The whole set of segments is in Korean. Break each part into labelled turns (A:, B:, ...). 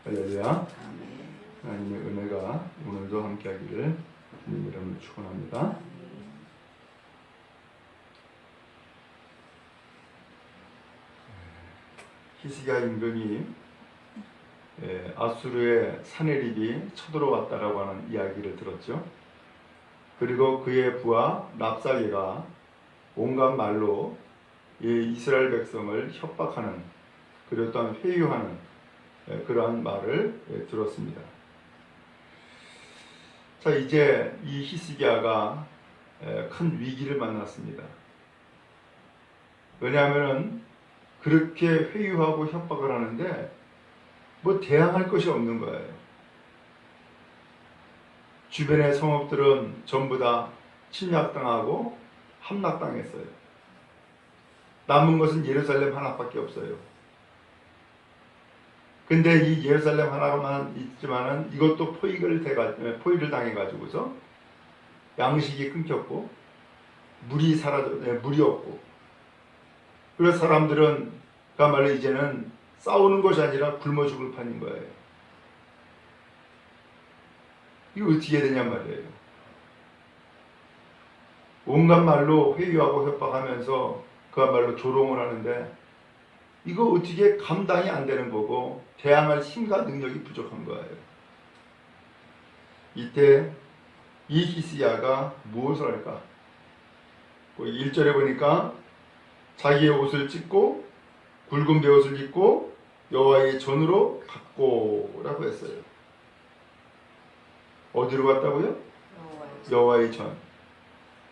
A: 할렐루야. 하나님의 은혜가 오늘도 함께하기를 주님 이름으로 축원합니다. 히스기야 임금이 아수르의 사네립이 쳐들어왔다라고 하는 이야기를 들었죠. 그리고 그의 부하 랍사게가 온갖 말로 이스라엘 백성을 협박하는, 그리고 또한 회유하는 그러한 말을 들었습니다. 자, 이제 이 히스기야가 큰 위기를 만났습니다. 왜냐하면 그렇게 회유하고 협박을 하는데 뭐 대항할 것이 없는 거예요. 주변의 성읍들은 전부 다 침략당하고 함락당했어요. 남은 것은 예루살렘 하나밖에 없어요. 근데 이 예루살렘 하나만 있지만은 이것도 포위를 당해가지고서 양식이 끊겼고 물이 없고, 그래서 사람들은 그야말로 이제는 싸우는 것이 아니라 굶어 죽을 판인 거예요. 이거 어떻게 해야 되냔 말이에요. 온갖 말로 회유하고 협박하면서 그야말로 조롱을 하는데 이거 어떻게 감당이 안 되는 거고 대항할 힘과 능력이 부족한 거예요. 이때 이 히스기야가 무엇을 할까? 1절에 보니까 자기의 옷을 찢고 굵은 베옷을 입고 여호와의 전으로 갔고 라고 했어요. 어디로 갔다고요? 여호와의 전.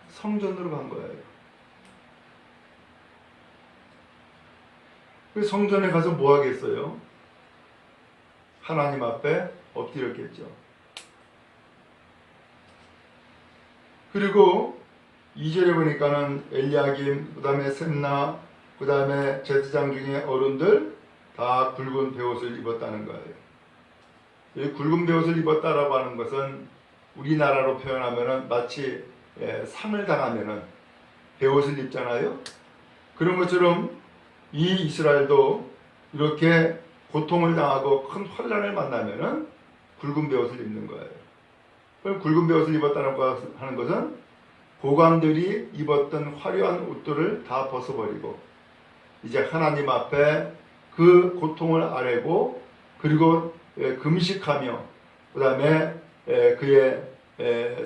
A: 성전으로 간 거예요. 그 성전에 가서 뭐 하겠어요? 하나님 앞에 엎드렸겠죠. 그리고 2절에 보니까는 엘리야김, 그 다음에 셈나, 그 다음에 제사장 중에 어른들 다 굵은 베옷을 입었다는 거예요. 이 굵은 베옷을 입었다라고 하는 것은 우리나라로 표현하면은 마치 상을 당하면은 베옷을 입잖아요. 그런 것처럼 이 이스라엘도 이렇게 고통을 당하고 큰 환난을 만나면은 굵은 베옷을 입는 거예요. 그럼 굵은 베옷을 입었다는 하는 것은 고관들이 입었던 화려한 옷들을 다 벗어버리고 이제 하나님 앞에 그 고통을 아뢰고, 그리고 금식하며 그 다음에 그의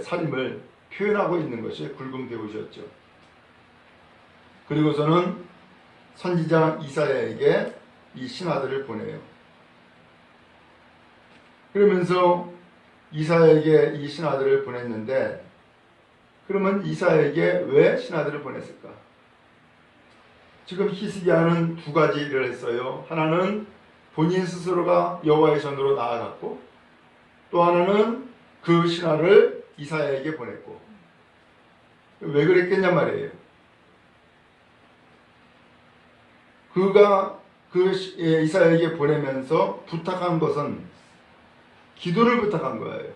A: 삶을 표현하고 있는 것이 굵은 베옷이었죠. 그리고서는 선지자 이사야에게 이 신하들을 보내요. 그러면서 이사야에게 이 신하들을 보냈는데, 그러면 이사야에게 왜 신하들을 보냈을까? 지금 히스기야는 두 가지 일을 했어요. 하나는 본인 스스로가 여호와의 전으로 나아갔고, 또 하나는 그 신하를 이사야에게 보냈고. 왜 그랬겠냐 말이에요. 그가 그 이사야에게 보내면서 부탁한 것은 기도를 부탁한 거예요.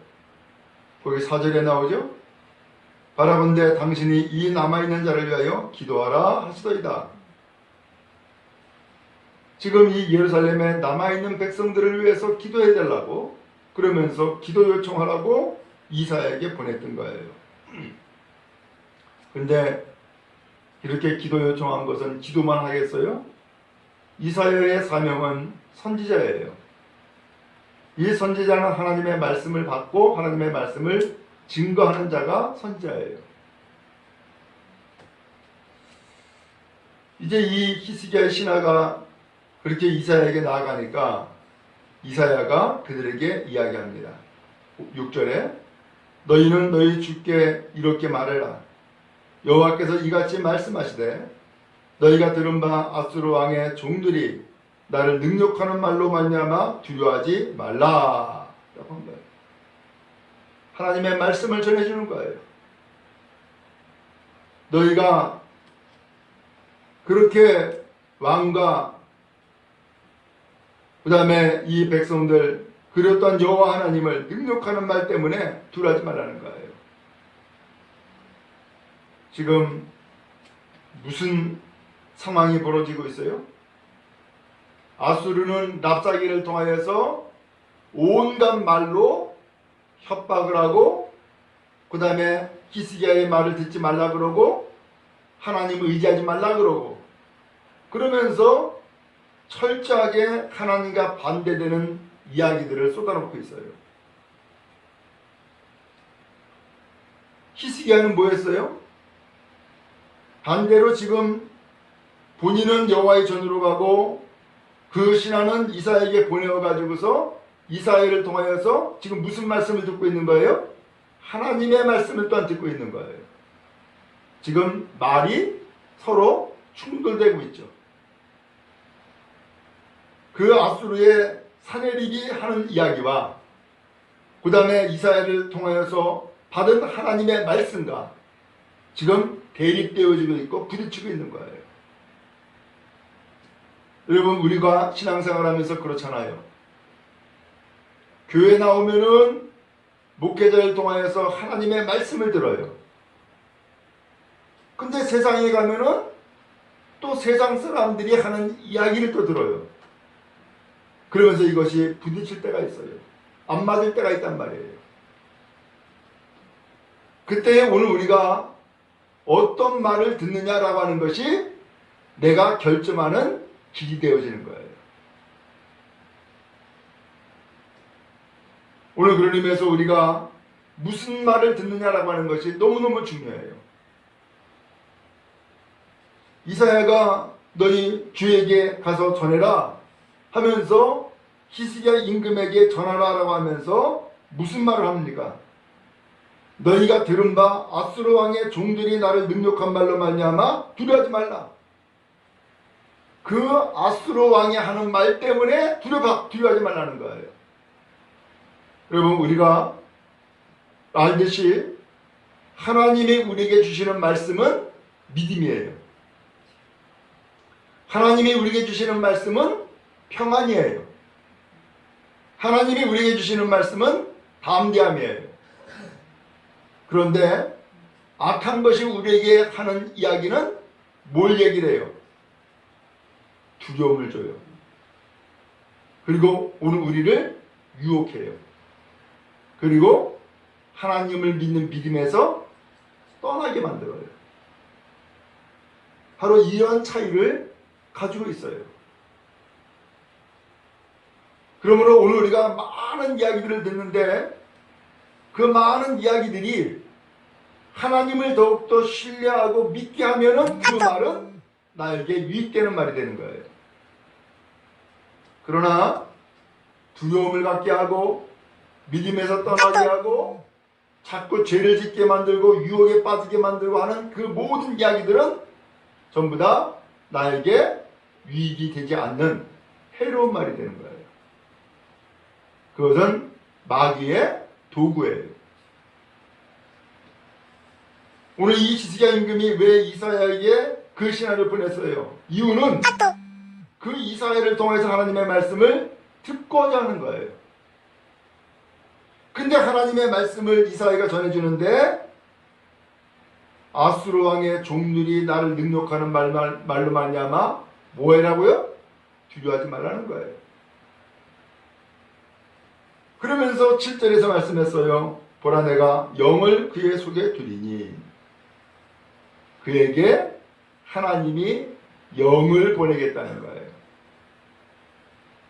A: 거기 4절에 나오죠. 바라본대 당신이 이 남아있는 자를 위하여 기도하라 하시더이다. 지금 이 예루살렘에 남아있는 백성들을 위해서 기도해 달라고, 그러면서 기도 요청하라고 이사야에게 보냈던 거예요. 근데 이렇게 기도 요청한 것은 기도만 하겠어요? 이사야의 사명은 선지자예요. 이 선지자는 하나님의 말씀을 받고 하나님의 말씀을 증거하는 자가 선지자예요. 이제 이 히스기야의 신하가 그렇게 이사야에게 나아가니까 이사야가 그들에게 이야기합니다. 6절에 너희는 너희 주께 이렇게 말해라. 여호와께서 이같이 말씀하시되 너희가 들은 바 아수르 왕의 종들이 나를 능욕하는 말로 말미암아 두려워하지 말라 라고 한 거예요. 하나님의 말씀을 전해주는 거예요. 너희가 그렇게 왕과 그 다음에 이 백성들, 그리고 또한 여호와 하나님을 능욕하는 말 때문에 두려워하지 말라는 거예요. 지금 무슨 상황이 벌어지고 있어요? 아수르는 랍사기를 통하여서 온갖 말로 협박을 하고, 그 다음에 히스기야의 말을 듣지 말라 그러고, 하나님을 의지하지 말라 그러고, 그러면서 철저하게 하나님과 반대되는 이야기들을 쏟아놓고 있어요. 히스기야는 뭐였어요? 반대로 지금 본인은 여호와의 전으로 가고 그 신하는 이사야에게 보내어 가지고서 이사야를 통하여서 지금 무슨 말씀을 듣고 있는 거예요? 하나님의 말씀을 또한 듣고 있는 거예요. 지금 말이 서로 충돌되고 있죠. 그 아수르의 사내립이 하는 이야기와 그 다음에 이사야를 통하여서 받은 하나님의 말씀과 지금 대립되어지고 있고 부딪히고 있는 거예요. 여러분, 우리가 신앙생활 하면서 그렇잖아요. 교회 나오면은 목회자를 통하여서 하나님의 말씀을 들어요. 근데 세상에 가면은 또 세상 사람들이 하는 이야기를 또 들어요. 그러면서 이것이 부딪힐 때가 있어요. 안 맞을 때가 있단 말이에요. 그때 오늘 우리가 어떤 말을 듣느냐라고 하는 것이 내가 결정하는 길이 되어지는 거예요. 오늘 그런 의미에서 우리가 무슨 말을 듣느냐라고 하는 것이 너무너무 중요해요. 이사야가 너희 주에게 가서 전해라 하면서 히스기야 임금에게 전하라라고 하면서 무슨 말을 합니까? 너희가 들은 바 아수르 왕의 종들이 나를 능욕한 말로 말미암아 두려워하지 말라. 그 아수르 왕이 하는 말 때문에 두려워하지 말라는 거예요. 여러분, 우리가 알듯이 하나님이 우리에게 주시는 말씀은 믿음이에요. 하나님이 우리에게 주시는 말씀은 평안이에요. 하나님이 우리에게 주시는 말씀은 담대함이에요. 그런데 악한 것이 우리에게 하는 이야기는 뭘 얘기를 해요? 두려움을 줘요. 그리고 오늘 우리를 유혹해요. 그리고 하나님을 믿는 믿음에서 떠나게 만들어요. 바로 이러한 차이를 가지고 있어요. 그러므로 오늘 우리가 많은 이야기들을 듣는데 그 많은 이야기들이 하나님을 더욱더 신뢰하고 믿게 하면은 그 말은 나에게 유익되는 말이 되는 거예요. 그러나 두려움을 갖게 하고 믿음에서 떠나게 하고 자꾸 죄를 짓게 만들고 유혹에 빠지게 만들고 하는 그 모든 이야기들은 전부 다 나에게 유익이 되지 않는 해로운 말이 되는 거예요. 그것은 마귀의 도구예요. 오늘 이 히스기야 임금이 왜 이사야에게 그 신하를 보냈어요? 이유는 그 이사야를 통해서 하나님의 말씀을 듣고자 하는 거예요. 근데 하나님의 말씀을 이사야가 전해주는데 아수르 왕의 종들이 나를 능욕하는 말로 말미암아 뭐 해라고요? 두려워하지 말라는 거예요. 그러면서 7절에서 말씀했어요. 보라, 내가 영을 그의 속에 두리니. 그에게 하나님이 영을 보내겠다는 거예요.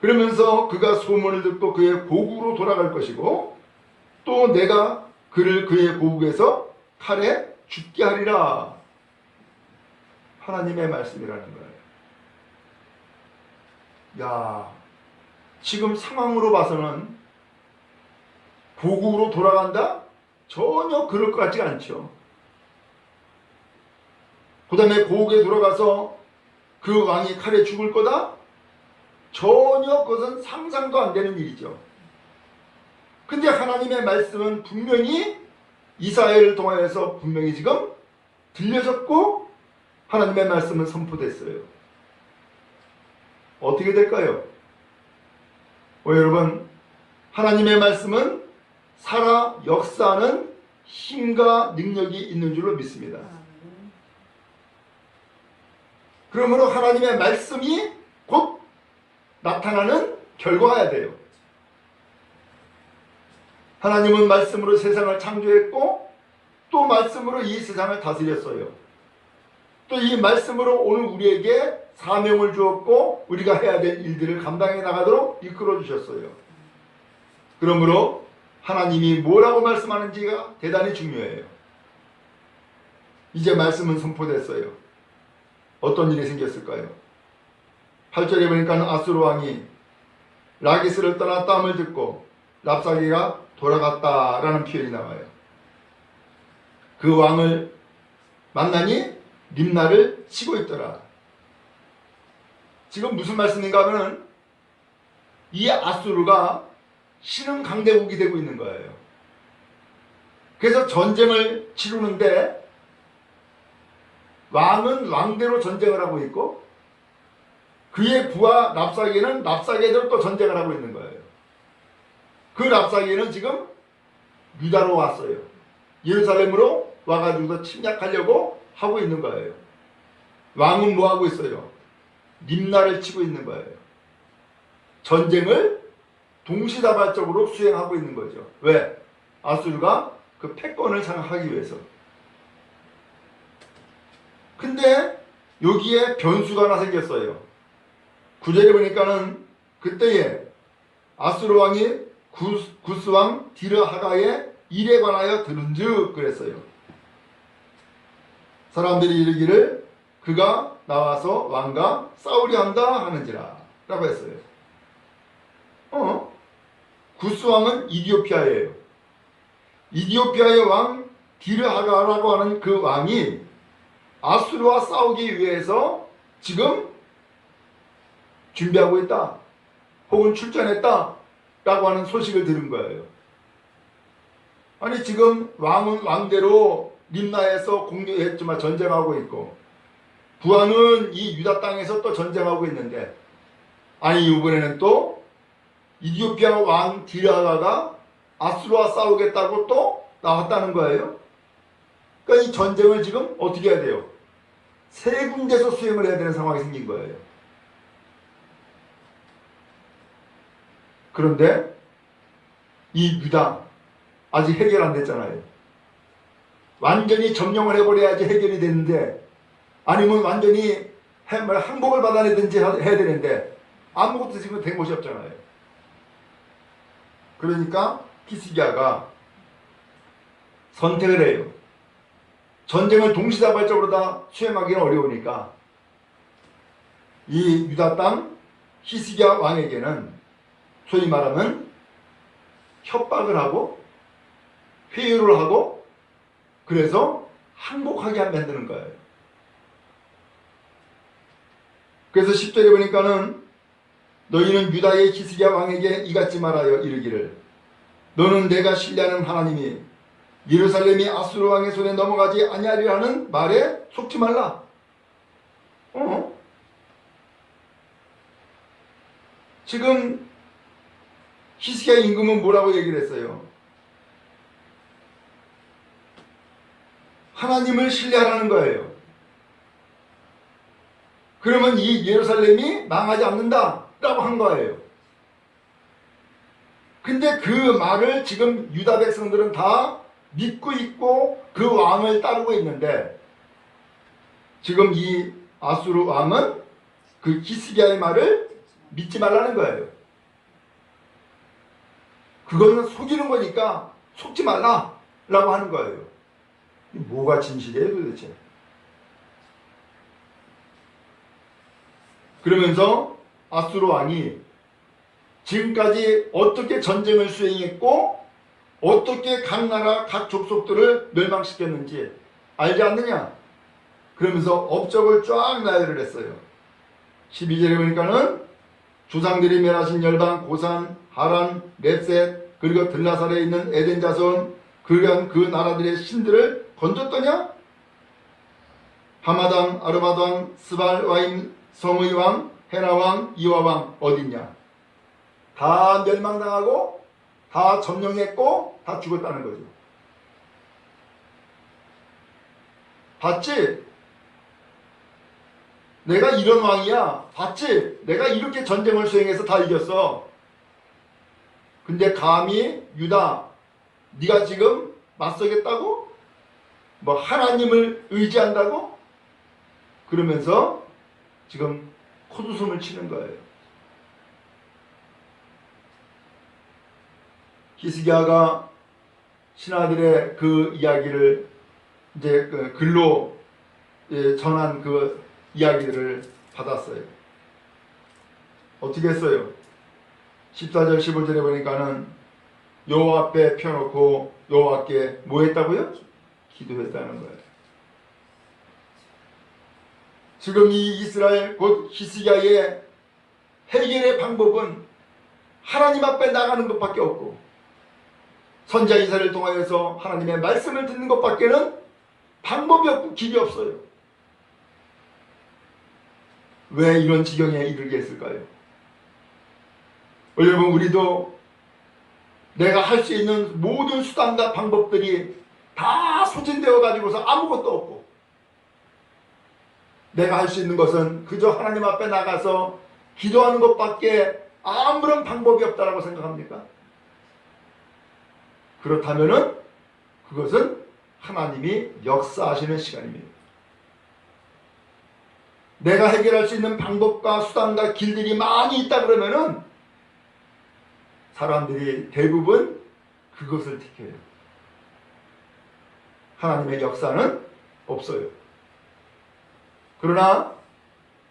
A: 그러면서 그가 소문을 듣고 그의 고국으로 돌아갈 것이고 또 내가 그를 그의 고국에서 칼에 죽게 하리라. 하나님의 말씀이라는 거예요. 야, 지금 상황으로 봐서는 고국으로 돌아간다? 전혀 그럴 것 같지 않죠. 그 다음에 고국에 돌아가서 그 왕이 칼에 죽을 거다? 전혀 그것은 상상도 안 되는 일이죠. 근데 하나님의 말씀은 분명히 이사야를 통하여서 분명히 지금 들려졌고 하나님의 말씀은 선포됐어요. 어떻게 될까요? 여러분, 하나님의 말씀은 살아 역사하는 힘과 능력이 있는 줄로 믿습니다. 그러므로 하나님의 말씀이 곧 나타나는 결과야 돼요. 하나님은 말씀으로 세상을 창조했고 또 말씀으로 이 세상을 다스렸어요. 또 이 말씀으로 오늘 우리에게 사명을 주었고 우리가 해야 될 일들을 감당해 나가도록 이끌어 주셨어요. 그러므로 하나님이 뭐라고 말씀하는지가 대단히 중요해요. 이제 말씀은 선포됐어요. 어떤 일이 생겼을까요? 8절에 보니까 아수르 왕이 라기스를 떠나 땀을 듣고 랍사게가 돌아갔다라는 표현이 나와요. 그 왕을 만나니 림나를 치고 있더라. 지금 무슨 말씀인가 하면 이 아수르가 신흥 강대국이 되고 있는 거예요. 그래서 전쟁을 치르는데 왕은 왕대로 전쟁을 하고 있고 그의 부하 랍사게는 랍사게대로 또 전쟁을 하고 있는 거예요. 그 랍사게는 지금 유다로 왔어요. 예루살렘으로 와가지고 침략하려고 하고 있는 거예요. 왕은 뭐 하고 있어요? 림나를 치고 있는 거예요. 전쟁을 동시다발적으로 수행하고 있는 거죠. 왜? 아수르가 그 패권을 장악하기 위해서. 근데 여기에 변수가 하나 생겼어요. 9절에 보니까는 그때에 아수르 왕이 구스 왕 디르하가의 일에 관하여 들은즉 그랬어요. 사람들이 이르기를 그가 나와서 왕과 싸우려 한다 하는지라 라고 했어요. 구스 왕은 이디오피아예요. 이디오피아의 왕 디르하가라고 하는 그 왕이 아수르와 싸우기 위해서 지금 준비하고 있다 혹은 출전했다 라고 하는 소식을 들은 거예요. 아니 지금 왕은 왕대로 림나에서 공격했지만 전쟁하고 있고 부하는 이 유다 땅에서 또 전쟁하고 있는데 아니 이번에는 또 이디오피아 왕 디르하가가 아수르와 싸우겠다고 또 나왔다는 거예요. 그러니까 이 전쟁을 지금 어떻게 해야 돼요? 세 군데서 수행을 해야 되는 상황이 생긴 거예요. 그런데 이 유다 아직 해결 안 됐잖아요. 완전히 점령을 해버려야지 해결이 되는데 아니면 완전히 항복을 받아내든지 해야 되는데 아무것도 지금 된 것이 없잖아요. 그러니까 히스기야가 선택을 해요. 전쟁을 동시다발적으로 다 수행하기는 어려우니까 이 유다 땅 히스기야 왕에게는 소위 말하면 협박을 하고 회유를 하고 그래서 항복하게 만드는 거예요. 그래서 10절에 보니까는 너희는 유다의 히스기야 왕에게 이같이 말하여 이르기를 너는 내가 신뢰하는 하나님이 예루살렘이 아수르 왕의 손에 넘어가지 아니하리라는 말에 속지 말라. 지금 히스기야 임금은 뭐라고 얘기를 했어요? 하나님을 신뢰하라는 거예요. 그러면 이 예루살렘이 망하지 않는다 라고 한 거예요. 근데 그 말을 지금 유다 백성들은 다 믿고 있고 그 왕을 따르고 있는데 지금 이 아수르 왕은 그 히스기야의 말을 믿지 말라는 거예요. 그거는 속이는 거니까 속지 말라 라고 하는 거예요. 뭐가 진실이에요 도대체? 그러면서 아수르 왕이 지금까지 어떻게 전쟁을 수행했고 어떻게 각 나라 각 족속들을 멸망시켰는지 알지 않느냐? 그러면서 업적을 쫙 나열을 했어요. 12절에 보니까는 조상들이 멸하신 열방 고산, 하란, 렙셋 그리고 들라살에 있는 에덴 자손 그러한 그 나라들의 신들을 건졌더냐? 하마단, 아르마단, 스발, 와임, 성의 왕, 헤나 왕, 이와 왕 어딨냐? 다 멸망당하고 다 점령했고 다 죽었다는 거죠. 봤지? 내가 이런 왕이야. 봤지? 내가 이렇게 전쟁을 수행해서 다 이겼어. 근데 감히 유다, 네가 지금 맞서겠다고? 뭐 하나님을 의지한다고? 그러면서 지금 콧웃음을 치는 거예요. 히스기야가 신하들의 그 이야기를 이제 글로 전한 그 이야기들을 받았어요. 어떻게 했어요? 14절 15절에 보니까는 여호와 앞에 펴놓고 여호와께 뭐 했다고요? 기도했다는 거예요. 지금 이 이스라엘 곧 히스기야의 해결의 방법은 하나님 앞에 나가는 것밖에 없고 선지자 이사를 통하여서 하나님의 말씀을 듣는 것밖에는 방법이 없고 길이 없어요. 왜 이런 지경에 이르게 했을까요? 여러분, 우리도 내가 할 수 있는 모든 수단과 방법들이 다 소진되어 가지고서 아무것도 없고 내가 할 수 있는 것은 그저 하나님 앞에 나가서 기도하는 것밖에 아무런 방법이 없다라고 생각합니까? 그렇다면은 그것은 하나님이 역사하시는 시간입니다. 내가 해결할 수 있는 방법과 수단과 길들이 많이 있다 그러면은 사람들이 대부분 그것을 택해요. 하나님의 역사는 없어요. 그러나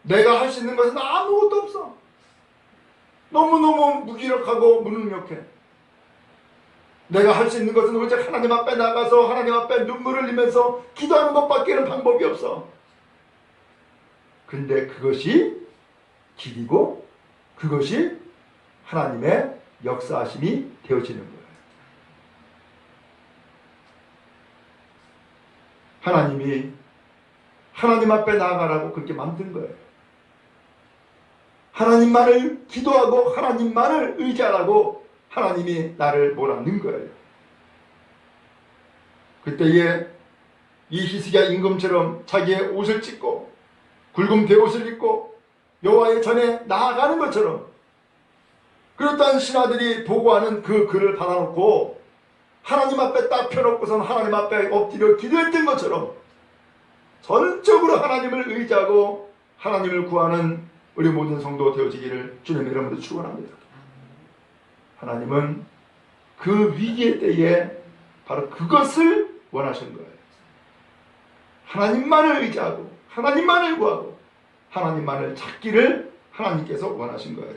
A: 내가 할 수 있는 것은 아무것도 없어. 너무너무 무기력하고 무능력해. 내가 할 수 있는 것은 오직 하나님 앞에 나가서 하나님 앞에 눈물을 흘리면서 기도하는 것밖에는 방법이 없어. 근데 그것이 길이고 그것이 하나님의 역사하심이 되어지는 거예요. 하나님이 하나님 앞에 나아가라고 그렇게 만든 거예요. 하나님만을 기도하고 하나님만을 의지하라고 하나님이 나를 몰아넣은 거예요. 그때에 이 히스기야 임금처럼 자기의 옷을 찢고 굵은 베옷을 입고 여호와의 전에 나아가는 것처럼 그렇다는 신하들이 보고하는 그 글을 받아놓고 하나님 앞에 딱 펴놓고선 하나님 앞에 엎드려 기도했던 것처럼 전적으로 하나님을 의지하고 하나님을 구하는 우리 모든 성도 되어지기를 주님의 이름으로 축원합니다. 하나님은 그 위기의 때에 바로 그것을 원하시는 거예요. 하나님만을 의지하고 하나님만을 구하고 하나님만을 찾기를 하나님께서 원하신 거예요.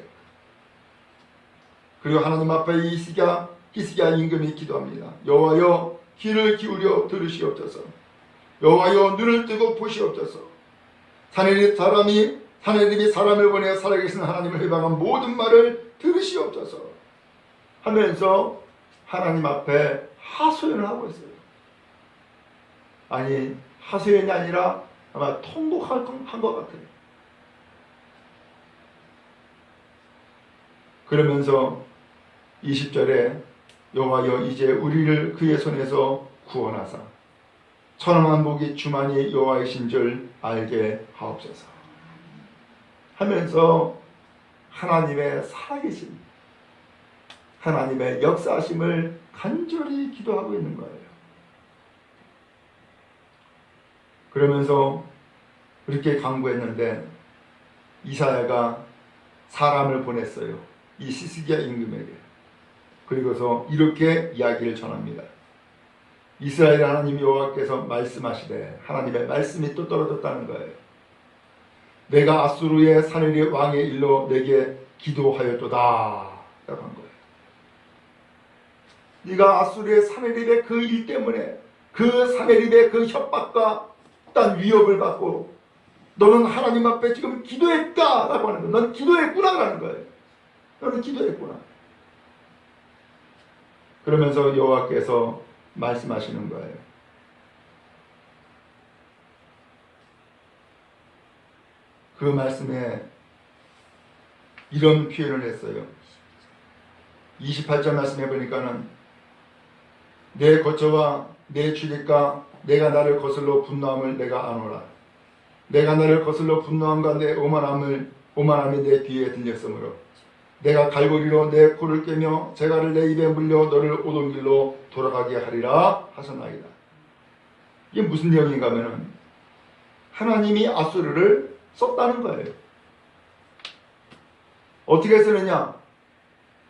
A: 그리고 하나님 앞에 히스기야 임금이 기도합니다. 여호와여 귀를 기울여 들으시옵소서. 여호와여 눈을 뜨고 보시옵소서. 사내립이 사람을 보내어 살아계신 하나님을 회방한 모든 말을 들으시옵소서 하면서 하나님 앞에 하소연을 하고 있어요. 아니 하소연이 아니라 아마 통곡한 것 같아요. 그러면서 20절에 여호와여 이제 우리를 그의 손에서 구원하사 천하만복이 주만이 여호와이신 줄 알게 하옵소서 하면서 하나님의 살아계신 하나님의 역사하심을 간절히 기도하고 있는 거예요. 그러면서 그렇게 간구했는데 이사야가 사람을 보냈어요. 이 히스기야 임금에게. 그리고서 이렇게 이야기를 전합니다. 이스라엘 하나님 여호와께서 말씀하시되 하나님의 말씀이 또 떨어졌다는 거예요. 내가 아수르의 사내립 왕의 일로 내게 기도하였도다 라고 한 거예요. 네가 아수르의 사내립의 그 일 때문에 그 사내립의 그 협박과 어떤 위협을 받고 너는 하나님 앞에 지금 기도했다 라고 하는 거예요. 넌 기도했구나 라는 거예요. 너는 기도했구나. 그러면서 여호와께서 말씀하시는 거예요. 그 말씀에 이런 표현을 했어요. 28절 말씀해 보니까는 내 거처와 내 출입과 내가 나를 거슬러 분노함을 내가 아노라. 내가 너를 거슬러 분노함과 내 오만함이 내 귀에 들렸으므로 내가 갈고리로 내 코를 꿰며 재갈을 내 입에 물려 너를 오던 길로 돌아가게 하리라 하셨나이다. 이게 무슨 내용인가 하면은 하나님이 아수르를 썼다는 거예요. 어떻게 쓰느냐?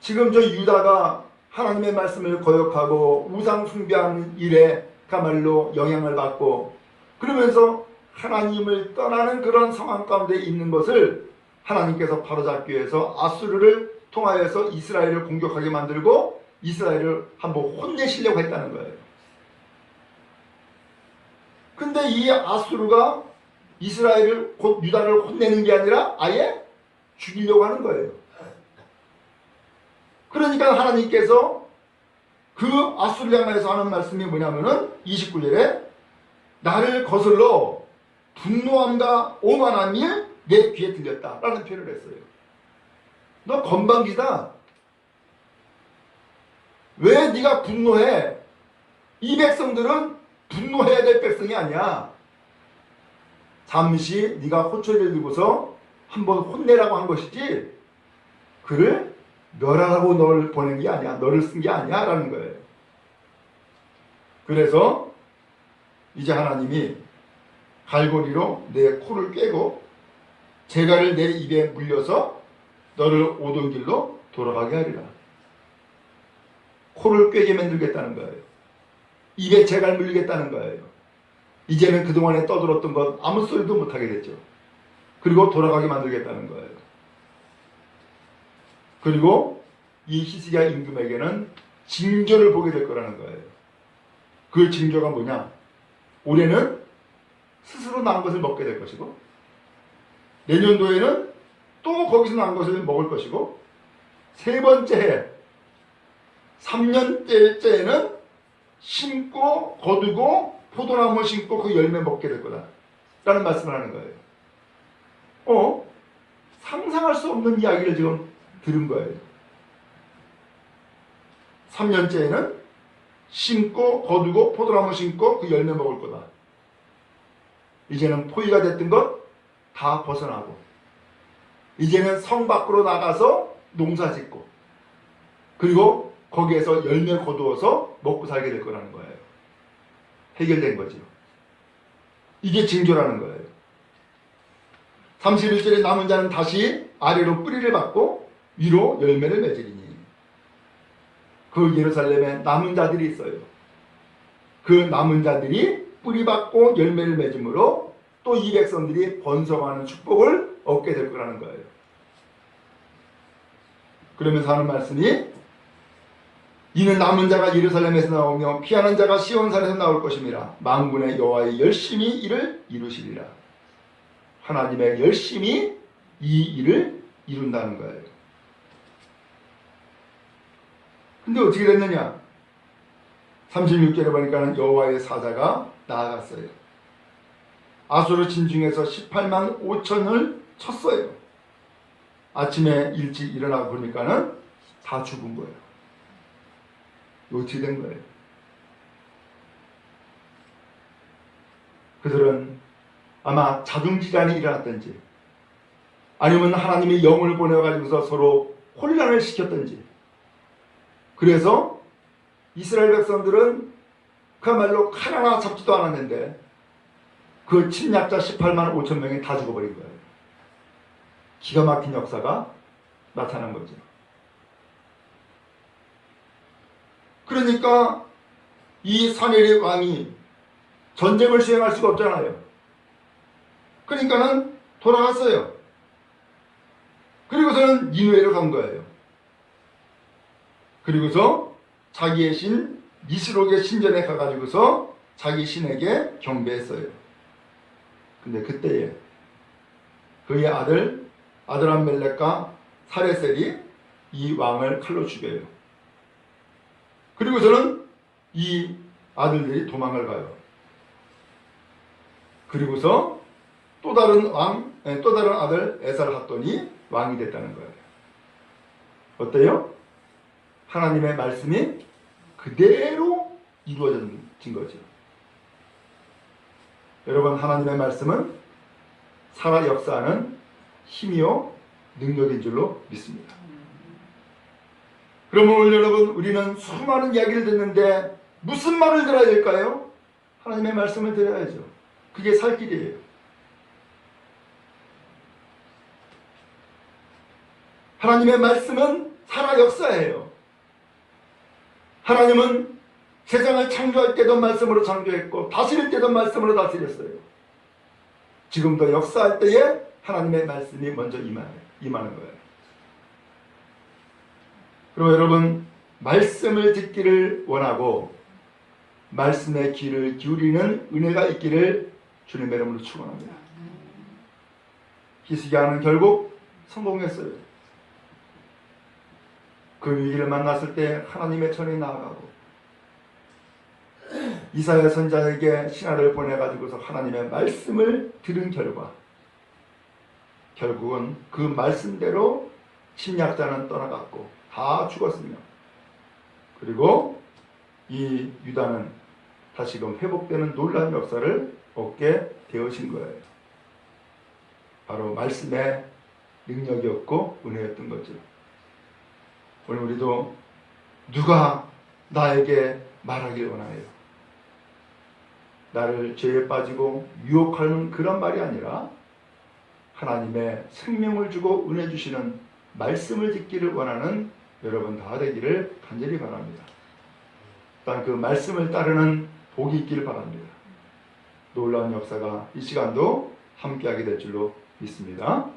A: 지금 저 유다가 하나님의 말씀을 거역하고 우상 숭배하는 일에 그야말로 영향을 받고 그러면서 하나님을 떠나는 그런 상황 가운데 있는 것을 하나님께서 바로잡기 위해서 아수르를 통하여서 이스라엘을 공격하게 만들고 이스라엘을 한번 혼내시려고 했다는 거예요. 근데 이 아수르가 이스라엘을 곧 유다를 혼내는 게 아니라 아예 죽이려고 하는 거예요. 그러니까 하나님께서 그 아수르를 향해서 하는 말씀이 뭐냐면은 29절에 나를 거슬러 분노함과 오만함이 내 귀에 들렸다 라는 표현을 했어요. 너 건방지다. 왜 네가 분노해? 이 백성들은 분노해야 될 백성이 아니야. 잠시 네가 호초리를 들고서 한번 혼내라고 한 것이지 그를 멸하라고 너를 보낸 게 아니야. 너를 쓴 게 아니야 라는 거예요. 그래서 이제 하나님이 갈고리로 내 코를 꿰고 재갈을 내 입에 물려서 너를 오던 길로 돌아가게 하리라. 코를 꿰게 만들겠다는 거예요. 입에 재갈 물리겠다는 거예요. 이제는 그동안에 떠들었던 것 아무 소리도 못하게 됐죠. 그리고 돌아가게 만들겠다는 거예요. 그리고 이 히스기야 임금에게는 징조를 보게 될 거라는 거예요. 그 징조가 뭐냐? 올해는 스스로 난 것을 먹게 될 것이고 내년도에는 또 거기서 난 것을 먹을 것이고 세 번째 해 3년째에는 심고 거두고 포도나무 심고 그 열매 먹게 될 거다 라는 말씀을 하는 거예요. 상상할 수 없는 이야기를 지금 들은 거예요. 3년째에는 심고 거두고 포도나무 심고 그 열매 먹을 거다. 이제는 포위가 됐던 것 다 벗어나고 이제는 성 밖으로 나가서 농사 짓고 그리고 거기에서 열매 거두어서 먹고 살게 될 거라는 거예요. 해결된 거죠. 이게 징조라는 거예요. 31절에 남은 자는 다시 아래로 뿌리를 받고 위로 열매를 맺으리니 그 예루살렘에 남은 자들이 있어요. 그 남은 자들이 뿌리 받고 열매를 맺음으로 또 이 백성들이 번성하는 축복을 얻게 될 거라는 거예요. 그러면서 하는 말씀이 이는 남은 자가 예루살렘에서 나오며 피하는 자가 시온산에서 나올 것임이라. 만군의 여호와의 열심히 이를 이루시리라. 하나님의 열심히 이 일을 이룬다는 거예요. 근데 어떻게 됐느냐? 36절에 보니까 여호와의 사자가 나아갔어요. 아수르 진중에서 18만 5천을 쳤어요. 아침에 일찍 일어나 보니까는 다 죽은 거예요. 어떻게 된 거예요? 그들은 아마 자중지간이 일어났든지 아니면 하나님의 영을 보내가지고서 서로 혼란을 시켰든지 그래서 이스라엘 백성들은 그야말로 칼 하나 잡지도 않았는데 그 침략자 18만 5천 명이 다 죽어버린 거예요. 기가 막힌 역사가 나타난 거죠. 그러니까 이 사내리 왕이 전쟁을 수행할 수가 없잖아요. 그러니까는 돌아갔어요. 그리고서는 니느웨로 간 거예요. 그리고서 자기의 신 니스록의 신전에 가가지고서 자기 신에게 경배했어요. 근데 그때에 그의 아들 아드람멜렉과 사레셀이 이 왕을 칼로 죽여요. 그리고서는 이 아들들이 도망을 가요. 그리고서 또 다른 아들 에살핫돈이 왕이 됐다는 거예요. 어때요? 하나님의 말씀이 그대로 이루어진 거죠. 여러분, 하나님의 말씀은 살아 역사하는 힘이요 능력인 줄로 믿습니다. 그러면 오늘 여러분, 우리는 수많은 이야기를 듣는데 무슨 말을 들어야 될까요? 하나님의 말씀을 들어야죠. 그게 살 길이에요. 하나님의 말씀은 살아 역사예요. 하나님은 세상을 창조할 때도 말씀으로 창조했고 다스릴 때도 말씀으로 다스렸어요. 지금도 역사할 때에 하나님의 말씀이 먼저 임하는 거예요. 그럼 여러분, 말씀을 듣기를 원하고 말씀의 귀를 기울이는 은혜가 있기를 주님의 이름으로 축원합니다. 히스기야는 결국 성공했어요. 그 위기를 만났을 때 하나님의 전에 나아가고 이사야 선지자에게 신하를 보내가지고서 하나님의 말씀을 들은 결과 결국은 그 말씀대로 침략자는 떠나갔고 다 죽었으며, 그리고 이 유다는 다시금 회복되는 놀라운 역사를 얻게 되어진 거예요. 바로 말씀의 능력이었고 은혜였던 거죠. 오늘 우리도 누가 나에게 말하길 원하요? 나를 죄에 빠지고 유혹하는 그런 말이 아니라 하나님의 생명을 주고 은혜 주시는 말씀을 듣기를 원하는 여러분 다 되기를 간절히 바랍니다. 또한 그 말씀을 따르는 복이 있기를 바랍니다. 놀라운 역사가 이 시간도 함께하게 될 줄로 믿습니다.